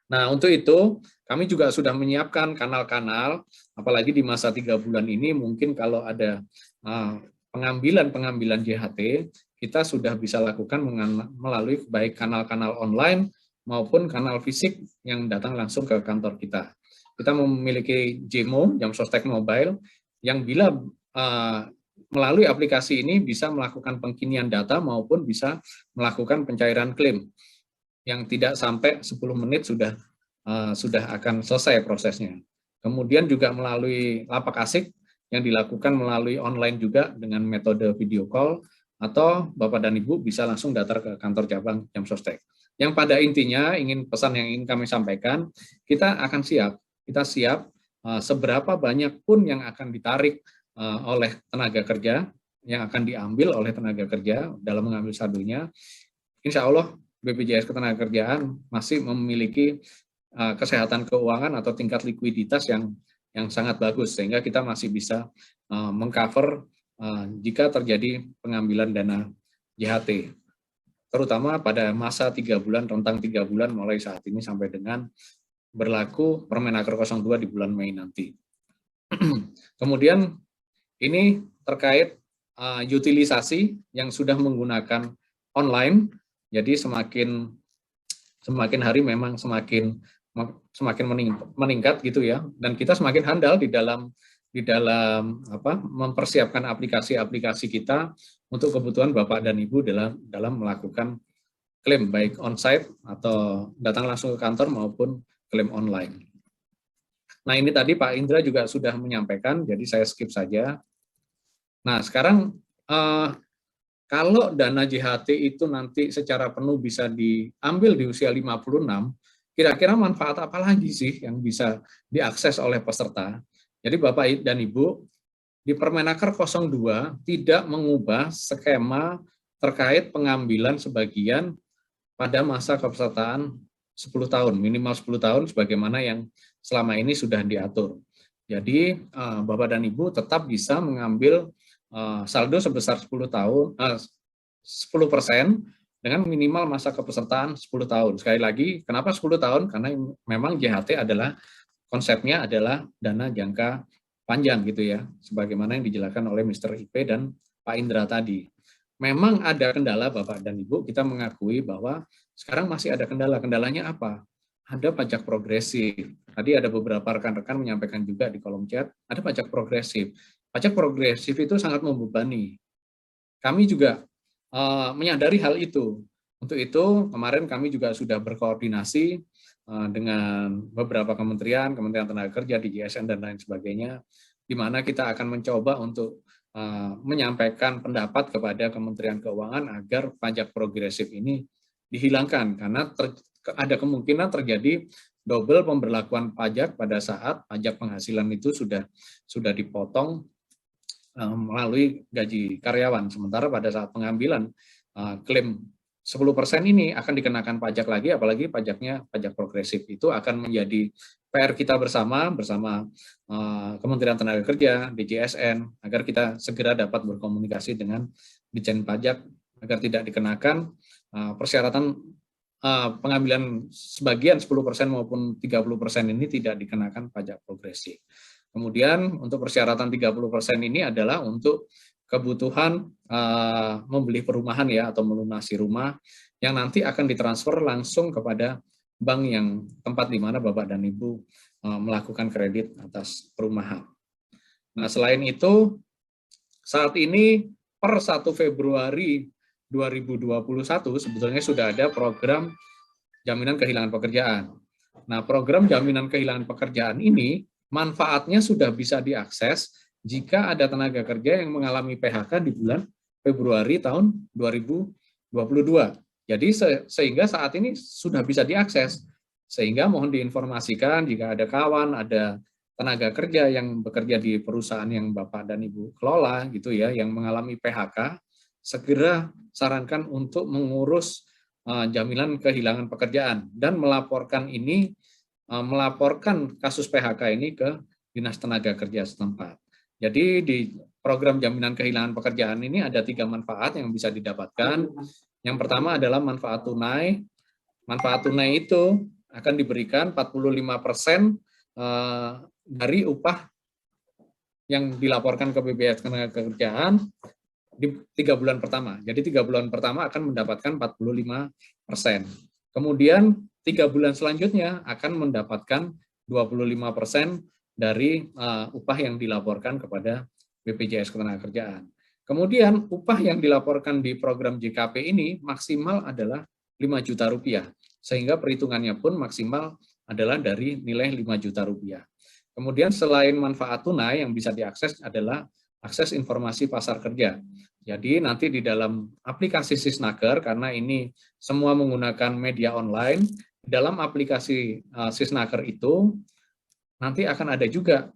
Nah, untuk itu kami juga sudah menyiapkan kanal-kanal, apalagi di masa 3 bulan ini mungkin kalau ada pengambilan JHT, kita sudah bisa lakukan melalui baik kanal-kanal online maupun kanal fisik yang datang langsung ke kantor kita. Kita memiliki JMO, Jam Sostek Mobile, yang bila melalui aplikasi ini bisa melakukan pengkinian data maupun bisa melakukan pencairan klaim yang tidak sampai 10 menit sudah akan selesai prosesnya. Kemudian juga melalui lapak asik yang dilakukan melalui online juga dengan metode video call, atau Bapak dan Ibu bisa langsung datang ke kantor cabang Jam Sostek. Yang pada intinya pesan yang ingin kami sampaikan, kita akan siap. Kita siap seberapa banyak pun yang akan ditarik oleh tenaga kerja, yang akan diambil oleh tenaga kerja dalam mengambil saldonya. Insya Allah BPJS Ketenagakerjaan masih memiliki kesehatan keuangan atau tingkat likuiditas yang sangat bagus, sehingga kita masih bisa mengcover jika terjadi pengambilan dana JHT, terutama pada masa 3 bulan, rentang 3 bulan mulai saat ini sampai dengan berlaku Permenaker 02 di bulan Mei nanti. Kemudian ini terkait utilisasi yang sudah menggunakan online. Jadi semakin hari memang semakin meningkat gitu ya, dan kita semakin handal di dalam mempersiapkan aplikasi-aplikasi kita untuk kebutuhan Bapak dan Ibu dalam melakukan klaim baik onsite atau datang langsung ke kantor maupun klaim online. Nah, ini tadi Pak Indra juga sudah menyampaikan, jadi saya skip saja. Nah, sekarang kalau dana JHT itu nanti secara penuh bisa diambil di usia 56, kira-kira manfaat apa lagi sih yang bisa diakses oleh peserta? Jadi Bapak dan Ibu, di Permenaker 02 tidak mengubah skema terkait pengambilan sebagian pada masa kepesertaan 10 tahun, minimal 10 tahun sebagaimana yang selama ini sudah diatur. Jadi Bapak dan Ibu tetap bisa mengambil saldo sebesar 10% dengan minimal masa kepesertaan 10 tahun. Sekali lagi, kenapa 10 tahun? Karena memang JHT adalah konsepnya adalah dana jangka panjang gitu ya, sebagaimana yang dijelaskan oleh Mr. IP dan Pak Indra tadi. Memang ada kendala Bapak dan Ibu, kita mengakui bahwa sekarang masih ada kendala. Kendalanya apa? Ada pajak progresif. Tadi ada beberapa rekan-rekan menyampaikan juga di kolom chat, ada pajak progresif. Pajak progresif itu sangat membebani. Kami juga menyadari hal itu. Untuk itu, kemarin kami juga sudah berkoordinasi dengan beberapa kementerian Tenaga Kerja, DJSN, dan lain sebagainya, di mana kita akan mencoba untuk menyampaikan pendapat kepada Kementerian Keuangan agar pajak progresif ini dihilangkan, karena ada kemungkinan terjadi double pemberlakuan pajak pada saat pajak penghasilan itu sudah dipotong melalui gaji karyawan, sementara pada saat pengambilan klaim 10% ini akan dikenakan pajak lagi, apalagi pajaknya pajak progresif. Itu akan menjadi PR kita bersama Kementerian Tenaga Kerja, DJSN, agar kita segera dapat berkomunikasi dengan Ditjen Pajak agar tidak dikenakan persyaratan pengambilan sebagian 10% maupun 30% ini tidak dikenakan pajak progresif. Kemudian untuk persyaratan 30% ini adalah untuk kebutuhan membeli perumahan ya, atau melunasi rumah yang nanti akan ditransfer langsung kepada bank yang tempat di mana Bapak dan Ibu melakukan kredit atas perumahan. Nah, selain itu, saat ini per 1 Februari 2021 sebetulnya sudah ada program jaminan kehilangan pekerjaan. Nah, program jaminan kehilangan pekerjaan ini manfaatnya sudah bisa diakses jika ada tenaga kerja yang mengalami PHK di bulan Februari tahun 2022. Jadi sehingga saat ini sudah bisa diakses. Sehingga mohon diinformasikan jika ada kawan, ada tenaga kerja yang bekerja di perusahaan yang Bapak dan Ibu kelola gitu ya, yang mengalami PHK, segera sarankan untuk mengurus jaminan kehilangan pekerjaan dan melaporkan kasus PHK ini ke Dinas Tenaga Kerja setempat. Jadi di program jaminan kehilangan pekerjaan ini ada 3 manfaat yang bisa didapatkan. Yang pertama adalah manfaat tunai. Manfaat tunai itu akan diberikan 45% dari upah yang dilaporkan ke BPJS Ketenagakerjaan di 3 bulan pertama. Jadi 3 bulan pertama akan mendapatkan 45%. Kemudian 3 bulan selanjutnya akan mendapatkan 25% dari upah yang dilaporkan kepada BPJS Ketenagakerjaan. Kemudian upah yang dilaporkan di program JKP ini maksimal adalah 5 juta rupiah, sehingga perhitungannya pun maksimal adalah dari nilai 5 juta rupiah. Kemudian selain manfaat tunai yang bisa diakses adalah akses informasi pasar kerja. Jadi nanti di dalam aplikasi Sisnaker, karena ini semua menggunakan media online, di dalam aplikasi Sisnaker itu nanti akan ada juga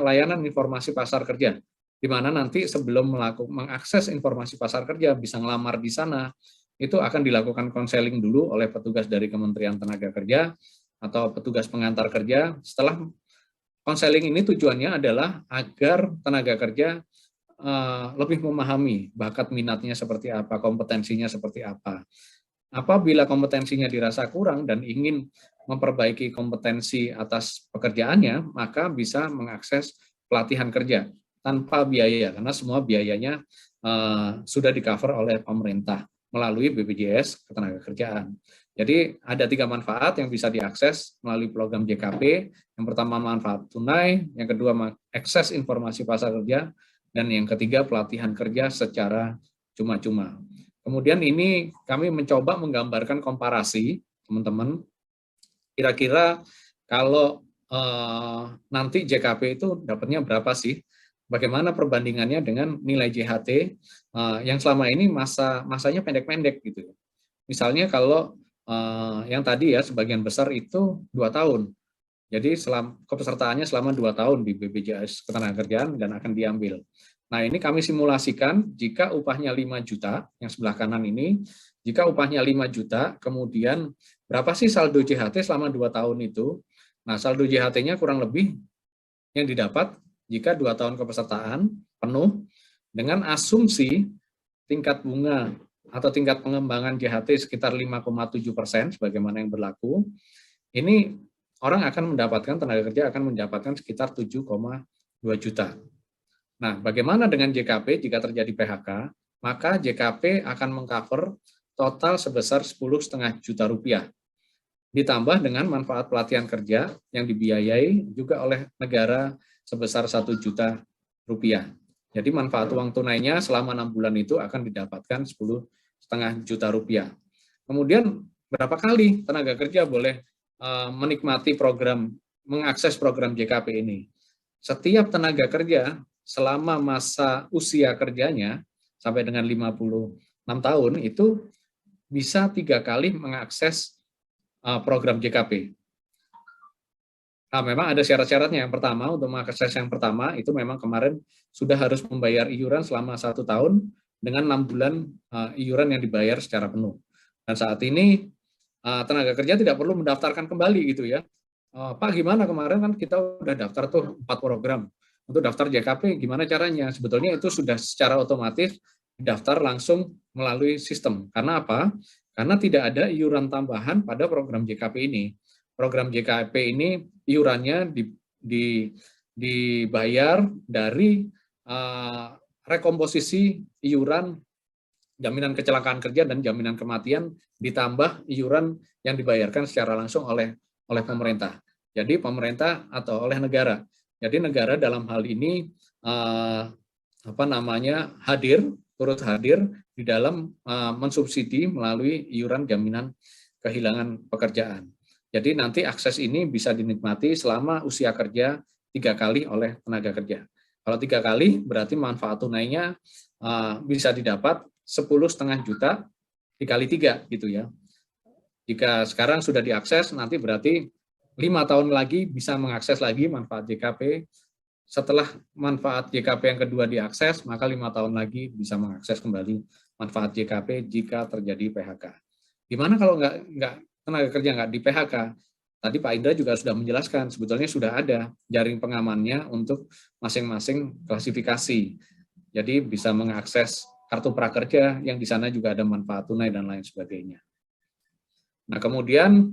layanan informasi pasar kerja, di mana nanti sebelum mengakses informasi pasar kerja bisa ngelamar di sana, itu akan dilakukan konseling dulu oleh petugas dari Kementerian Tenaga Kerja atau petugas pengantar kerja. Setelah konseling ini tujuannya adalah agar tenaga kerja lebih memahami bakat minatnya seperti apa, kompetensinya seperti apa. Apabila kompetensinya dirasa kurang dan ingin memperbaiki kompetensi atas pekerjaannya, maka bisa mengakses pelatihan kerja tanpa biaya, karena semua biayanya sudah di-cover oleh pemerintah melalui BPJS Ketenagakerjaan. Jadi ada 3 manfaat yang bisa diakses melalui program JKP. Yang pertama manfaat tunai, yang kedua akses informasi pasar kerja, dan yang ketiga pelatihan kerja secara cuma-cuma. Kemudian ini kami mencoba menggambarkan komparasi, teman-teman. Kira-kira kalau nanti JKP itu dapatnya berapa sih? Bagaimana perbandingannya dengan nilai JHT yang selama ini masanya pendek-pendek gitu. Misalnya kalau yang tadi ya sebagian besar itu 2 tahun. Jadi kepesertaannya selama 2 tahun di BPJS Ketenagakerjaan dan akan diambil. Nah, ini kami simulasikan jika upahnya 5 juta, yang sebelah kanan ini, jika upahnya 5 juta, kemudian berapa sih saldo JHT selama 2 tahun itu? Nah, saldo JHT-nya kurang lebih yang didapat jika 2 tahun kepesertaan penuh dengan asumsi tingkat bunga atau tingkat pengembangan JHT sekitar 5,7% sebagaimana yang berlaku, ini orang akan mendapatkan, tenaga kerja akan mendapatkan sekitar 7,2 juta. Nah, bagaimana dengan JKP jika terjadi PHK? Maka JKP akan mengcover total sebesar 10,5 juta rupiah. Ditambah dengan manfaat pelatihan kerja yang dibiayai juga oleh negara sebesar 1 juta rupiah. Jadi manfaat uang tunainya selama 6 bulan itu akan didapatkan 10,5 juta rupiah. Kemudian berapa kali tenaga kerja boleh menikmati program, mengakses program JKP ini? Setiap tenaga kerja selama masa usia kerjanya sampai dengan 56 tahun itu bisa 3 kali mengakses program JKP. Nah, memang ada syarat-syaratnya. Yang pertama, untuk mengakses yang pertama, itu memang kemarin sudah harus membayar iuran selama 1 tahun dengan 6 bulan iuran yang dibayar secara penuh. Dan saat ini tenaga kerja tidak perlu mendaftarkan kembali gitu ya. Pak, gimana kemarin kan kita udah daftar tuh 4 program. Untuk daftar JKP gimana caranya? Sebetulnya itu sudah secara otomatis daftar langsung melalui sistem. Karena apa? Karena tidak ada iuran tambahan pada program JKP ini. Program JKP ini iurannya dibayar dari rekomposisi iuran jaminan kecelakaan kerja dan jaminan kematian ditambah iuran yang dibayarkan secara langsung oleh pemerintah. Jadi pemerintah atau oleh negara. Jadi negara dalam hal ini turut hadir di dalam mensubsidi melalui iuran jaminan kehilangan pekerjaan. Jadi nanti akses ini bisa dinikmati selama usia kerja 3 kali oleh tenaga kerja. Kalau 3 kali berarti manfaat tunainya bisa didapat 10,5 juta dikali 3 gitu ya. Jika sekarang sudah diakses, nanti berarti 5 tahun lagi bisa mengakses lagi manfaat JKP. Setelah manfaat JKP yang kedua diakses, maka 5 tahun lagi bisa mengakses kembali manfaat JKP jika terjadi PHK. Gimana kalau nggak tenaga kerja nggak di PHK? Tadi Pak Indra juga sudah menjelaskan, sebetulnya sudah ada jaring pengamannya untuk masing-masing klasifikasi. Jadi bisa mengakses kartu prakerja yang di sana juga ada manfaat tunai dan lain sebagainya. Nah, kemudian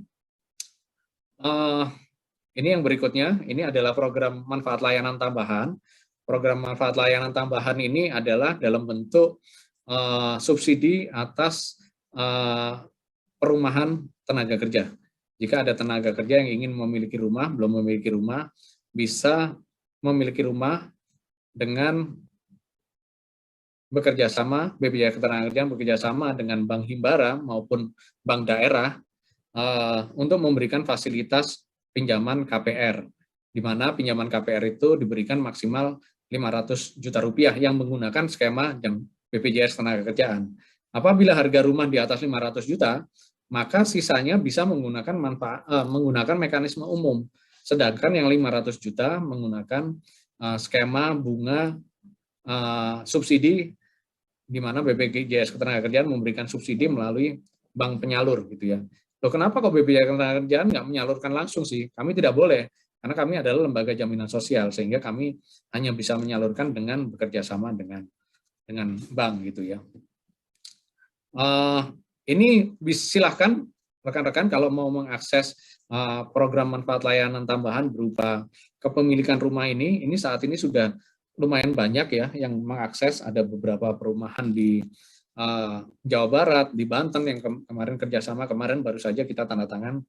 ini yang berikutnya, ini adalah program manfaat layanan tambahan. Program manfaat layanan tambahan ini adalah dalam bentuk subsidi atas perumahan tenaga kerja. Jika ada tenaga kerja yang ingin memiliki rumah, belum memiliki rumah, bisa memiliki rumah dengan bekerja sama, BPJS Ketenagakerjaan bekerja sama dengan Bank Himbara maupun bank daerah untuk memberikan fasilitas pinjaman KPR, di mana pinjaman KPR itu diberikan maksimal 500 juta rupiah yang menggunakan skema yang BPJS Ketenagakerjaan. Apabila harga rumah di atas 500 juta, maka sisanya bisa menggunakan mekanisme umum. Sedangkan yang 500 juta menggunakan skema bunga subsidi, di mana BPJS Ketenagakerjaan memberikan subsidi melalui bank penyalur gitu ya. Loh, kenapa kok BPJS Ketenagakerjaan nggak menyalurkan langsung sih? Kami tidak boleh, karena kami adalah lembaga jaminan sosial, sehingga kami hanya bisa menyalurkan dengan bekerja sama dengan bank gitu ya. Ini silahkan rekan-rekan kalau mau mengakses program manfaat layanan tambahan berupa kepemilikan rumah ini saat ini sudah lumayan banyak ya yang mengakses. Ada beberapa perumahan di Jawa Barat, di Banten yang kemarin kerjasama, kemarin baru saja kita tanda tangan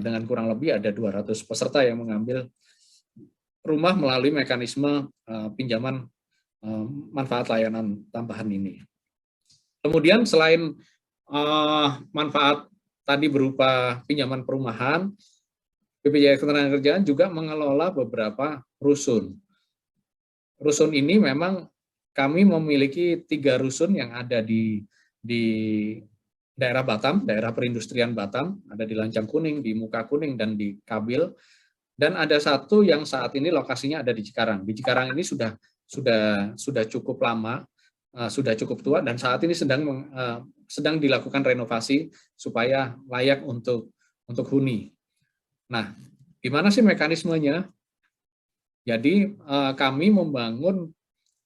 dengan kurang lebih ada 200 peserta yang mengambil rumah melalui mekanisme pinjaman manfaat layanan tambahan ini. Kemudian selain manfaat tadi berupa pinjaman perumahan, BPJS Ketenagakerjaan juga mengelola beberapa rusun. Rusun ini memang kami memiliki 3 rusun yang ada di daerah Batam, daerah perindustrian Batam, ada di Lancang Kuning, di Muka Kuning, dan di Kabil. Dan ada satu yang saat ini lokasinya ada di Cikarang. Di Cikarang ini sudah cukup lama, sudah cukup tua, dan saat ini sedang dilakukan renovasi supaya layak untuk huni. Nah, gimana sih mekanismenya? Jadi kami membangun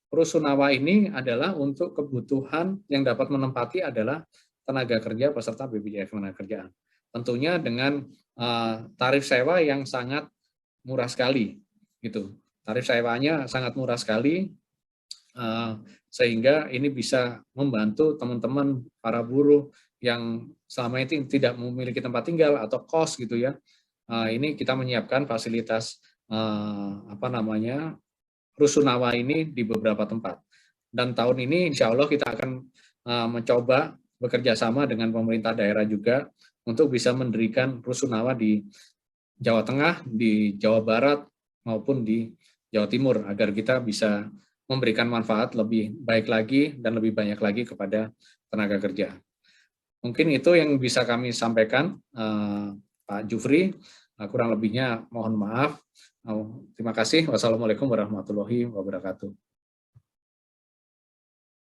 rusunawa ini adalah untuk kebutuhan yang dapat menempati adalah tenaga kerja peserta BPJS Ketenagakerjaan. Tentunya dengan tarif sewa yang sangat murah sekali, gitu. Tarif sewanya sangat murah sekali, sehingga ini bisa membantu teman-teman para buruh yang selama ini tidak memiliki tempat tinggal atau kos gitu ya. Ini kita menyiapkan fasilitas rusunawa ini di beberapa tempat. Dan tahun ini insya Allah kita akan mencoba bekerja sama dengan pemerintah daerah juga untuk bisa mendirikan rusunawa di Jawa Tengah, di Jawa Barat, maupun di Jawa Timur, agar kita bisa memberikan manfaat lebih baik lagi dan lebih banyak lagi kepada tenaga kerja. Mungkin itu yang bisa kami sampaikan, Pak Jufri. Kurang lebihnya mohon maaf. Terima kasih. Wassalamualaikum warahmatullahi wabarakatuh.